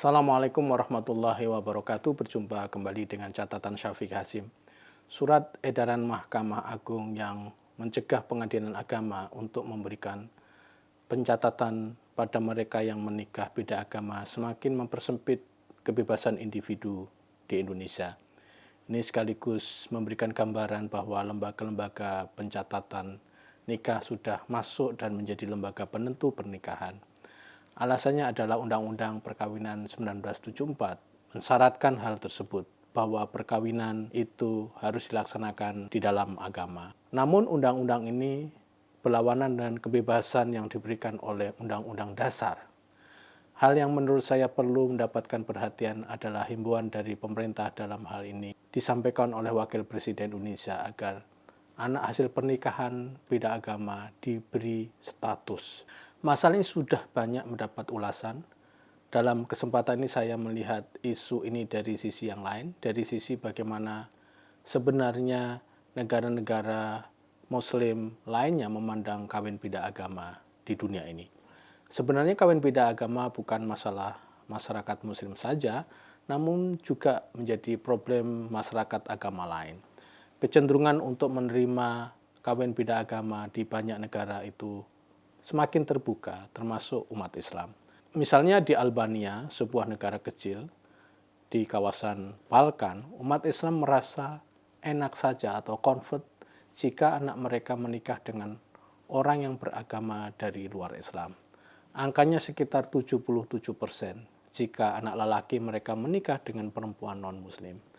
Assalamualaikum warahmatullahi wabarakatuh. Berjumpa kembali dengan catatan Syafiq Hasim. Surat edaran Mahkamah Agung yang mencegah pengadilan agama untuk memberikan pencatatan pada mereka yang menikah beda agama semakin mempersempit kebebasan individu di Indonesia. Ini sekaligus memberikan gambaran bahwa lembaga-lembaga pencatatan nikah sudah masuk dan menjadi lembaga penentu pernikahan. Alasannya adalah Undang-Undang Perkawinan 1974 mensyaratkan hal tersebut, bahwa perkawinan itu harus dilaksanakan di dalam agama. Namun undang-undang ini berlawanan dengan kebebasan yang diberikan oleh Undang-Undang Dasar. Hal yang menurut saya perlu mendapatkan perhatian adalah himbauan dari pemerintah dalam hal ini disampaikan oleh Wakil Presiden Indonesia agar anak hasil pernikahan beda agama diberi status. Masalah ini sudah banyak mendapat ulasan. Dalam kesempatan ini saya melihat isu ini dari sisi yang lain, dari sisi bagaimana sebenarnya negara-negara Muslim lainnya memandang kawin beda agama di dunia ini. Sebenarnya kawin beda agama bukan masalah masyarakat Muslim saja, namun juga menjadi problem masyarakat agama lain. Kecenderungan untuk menerima kawin beda agama di banyak negara itu semakin terbuka, termasuk umat Islam. Misalnya di Albania, sebuah negara kecil di kawasan Balkan, umat Islam merasa enak saja atau comfort jika anak mereka menikah dengan orang yang beragama dari luar Islam. Angkanya sekitar 77% jika anak lelaki mereka menikah dengan perempuan non-Muslim.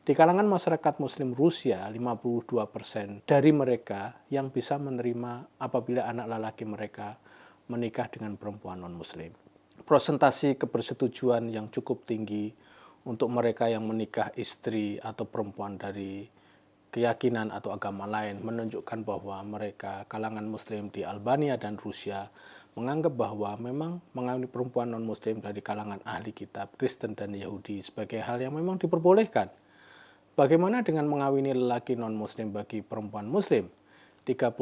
Di kalangan masyarakat Muslim Rusia, 52% dari mereka yang bisa menerima apabila anak lelaki mereka menikah dengan perempuan non-Muslim. Persentase kebersetujuan yang cukup tinggi untuk mereka yang menikah istri atau perempuan dari keyakinan atau agama lain menunjukkan bahwa mereka kalangan Muslim di Albania dan Rusia menganggap bahwa memang mengawini perempuan non-Muslim dari kalangan ahli kitab Kristen dan Yahudi sebagai hal yang memang diperbolehkan. Bagaimana dengan mengawini lelaki non-Muslim bagi perempuan Muslim? 30%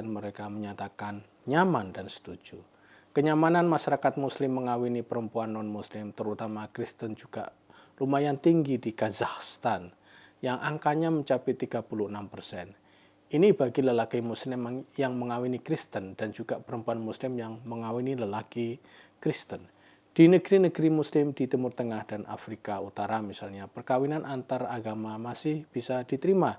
mereka menyatakan nyaman dan setuju. Kenyamanan masyarakat Muslim mengawini perempuan non-Muslim, terutama Kristen, juga lumayan tinggi di Kazakhstan, yang angkanya mencapai 36%. Ini bagi lelaki Muslim yang mengawini Kristen dan juga perempuan Muslim yang mengawini lelaki Kristen. Di negeri-negeri Muslim di Timur Tengah dan Afrika Utara misalnya, perkawinan antar agama masih bisa diterima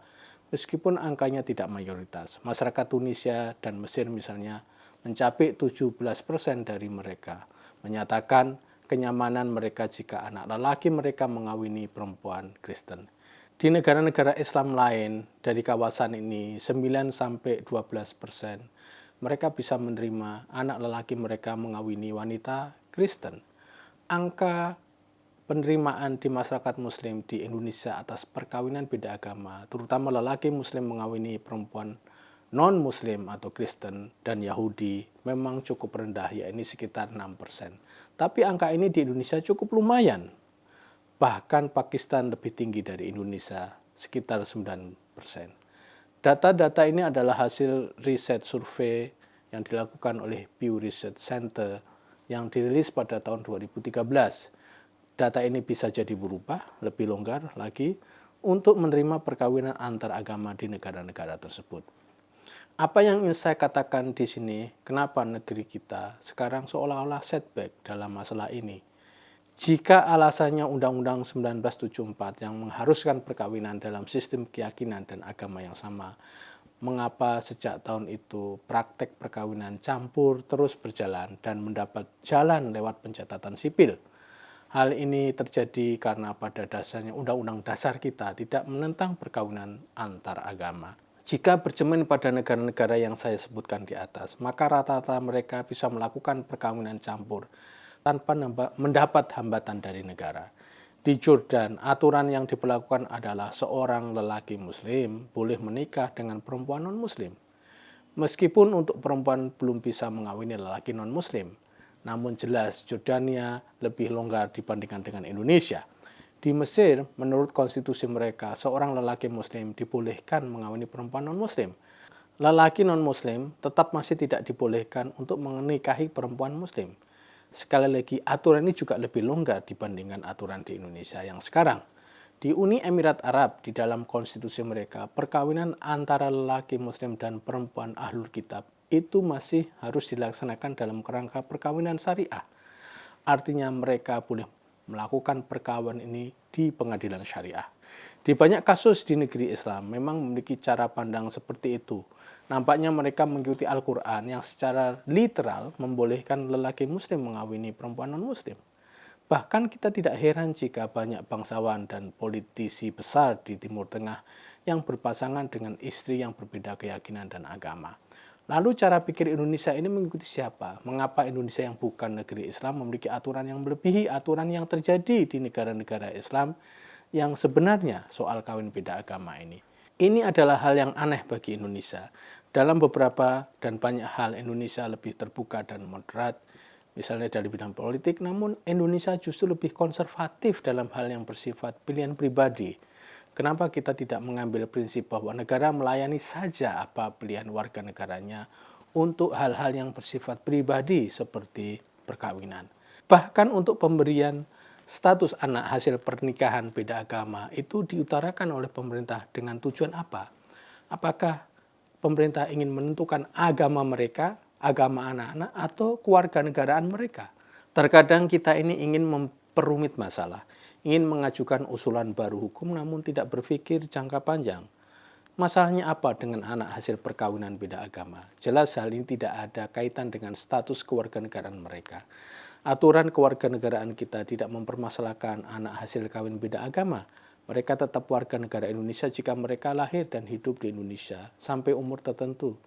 meskipun angkanya tidak mayoritas. Masyarakat Tunisia dan Mesir misalnya mencapai 17% dari mereka menyatakan kenyamanan mereka jika anak lelaki mereka mengawini perempuan Kristen. Di negara-negara Islam lain dari kawasan ini 9-12% mereka bisa menerima anak lelaki mereka mengawini wanita Kristen. Angka penerimaan di masyarakat Muslim di Indonesia atas perkawinan beda agama, terutama lelaki Muslim mengawini perempuan non-Muslim atau Kristen dan Yahudi, memang cukup rendah, yaitu sekitar 6%. Tapi angka ini di Indonesia cukup lumayan. Bahkan Pakistan lebih tinggi dari Indonesia, sekitar 9%. Data-data ini adalah hasil riset survei yang dilakukan oleh Pew Research Center yang dirilis pada tahun 2013. Data ini bisa jadi berubah, lebih longgar lagi, untuk menerima perkawinan antar agama di negara-negara tersebut. Apa yang ingin saya katakan di sini, kenapa negeri kita sekarang seolah-olah setback dalam masalah ini? Jika alasannya Undang-Undang 1974 yang mengharuskan perkawinan dalam sistem keyakinan dan agama yang sama, mengapa sejak tahun itu praktek perkawinan campur terus berjalan dan mendapat jalan lewat pencatatan sipil? Hal ini terjadi karena pada dasarnya Undang-Undang Dasar kita tidak menentang perkawinan antar agama. Jika bercermin pada negara-negara yang saya sebutkan di atas, maka rata-rata mereka bisa melakukan perkawinan campur tanpa mendapat hambatan dari negara. Di Jordan, aturan yang diberlakukan adalah seorang lelaki Muslim boleh menikah dengan perempuan non-Muslim. Meskipun untuk perempuan belum bisa mengawini lelaki non-Muslim, namun jelas Jordania lebih longgar dibandingkan dengan Indonesia. Di Mesir, menurut konstitusi mereka, seorang lelaki Muslim dibolehkan mengawini perempuan non-Muslim. Lelaki non-Muslim tetap masih tidak dibolehkan untuk menikahi perempuan Muslim. Sekali lagi, aturan ini juga lebih longgar dibandingkan aturan di Indonesia yang sekarang. Di Uni Emirat Arab, di dalam konstitusi mereka, perkawinan antara lelaki muslim dan perempuan ahlul kitab itu masih harus dilaksanakan dalam kerangka perkawinan syariah. Artinya mereka boleh melakukan perkawinan ini di pengadilan syariah. Di banyak kasus di negeri Islam memang memiliki cara pandang seperti itu. Nampaknya mereka mengikuti Al-Quran yang secara literal membolehkan lelaki muslim mengawini perempuan non-muslim. Bahkan kita tidak heran jika banyak bangsawan dan politisi besar di Timur Tengah yang berpasangan dengan istri yang berbeda keyakinan dan agama. Lalu cara pikir Indonesia ini mengikuti siapa? Mengapa Indonesia yang bukan negeri Islam memiliki aturan yang melebihi aturan yang terjadi di negara-negara Islam yang sebenarnya soal kawin beda agama ini? Ini adalah hal yang aneh bagi Indonesia. Dalam beberapa dan banyak hal Indonesia lebih terbuka dan moderat, misalnya dari bidang politik, namun Indonesia justru lebih konservatif dalam hal yang bersifat pilihan pribadi. Kenapa kita tidak mengambil prinsip bahwa negara melayani saja apa pilihan warga negaranya untuk hal-hal yang bersifat pribadi seperti perkawinan. Bahkan untuk pemberian status anak hasil pernikahan beda agama itu diutarakan oleh pemerintah dengan tujuan apa? Apakah pemerintah ingin menentukan agama mereka, agama anak-anak, atau kewarganegaraan mereka? Terkadang kita ini ingin memperumit masalah, ingin mengajukan usulan baru hukum namun tidak berpikir jangka panjang. Masalahnya apa dengan anak hasil perkawinan beda agama? Jelas hal ini tidak ada kaitan dengan status kewarganegaraan mereka. Aturan kewarganegaraan kita tidak mempermasalahkan anak hasil kawin beda agama. Mereka tetap warga negara Indonesia jika mereka lahir dan hidup di Indonesia sampai umur tertentu.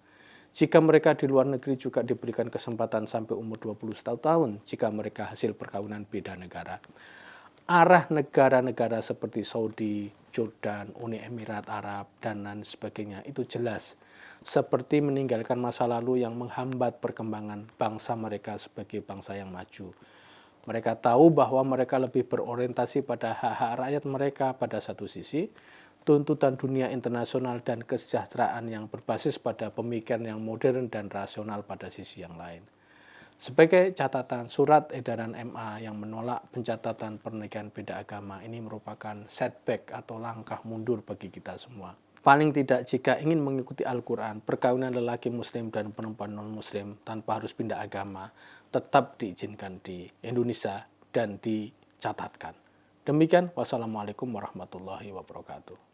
Jika mereka di luar negeri juga diberikan kesempatan sampai umur 21 tahun jika mereka hasil perkawinan beda negara. Arah negara-negara seperti Saudi, Jordan, Uni Emirat Arab, dan lain sebagainya itu jelas. Seperti meninggalkan masa lalu yang menghambat perkembangan bangsa mereka sebagai bangsa yang maju. Mereka tahu bahwa mereka lebih berorientasi pada hak-hak rakyat mereka pada satu sisi, tuntutan dunia internasional dan kesejahteraan yang berbasis pada pemikiran yang modern dan rasional pada sisi yang lain. Sebagai catatan, surat edaran MA yang menolak pencatatan pernikahan beda agama ini merupakan setback atau langkah mundur bagi kita semua. Paling tidak jika ingin mengikuti Al-Quran, perkawinan lelaki muslim dan perempuan non-muslim tanpa harus pindah agama tetap diizinkan di Indonesia dan dicatatkan. Demikian, wassalamualaikum warahmatullahi wabarakatuh.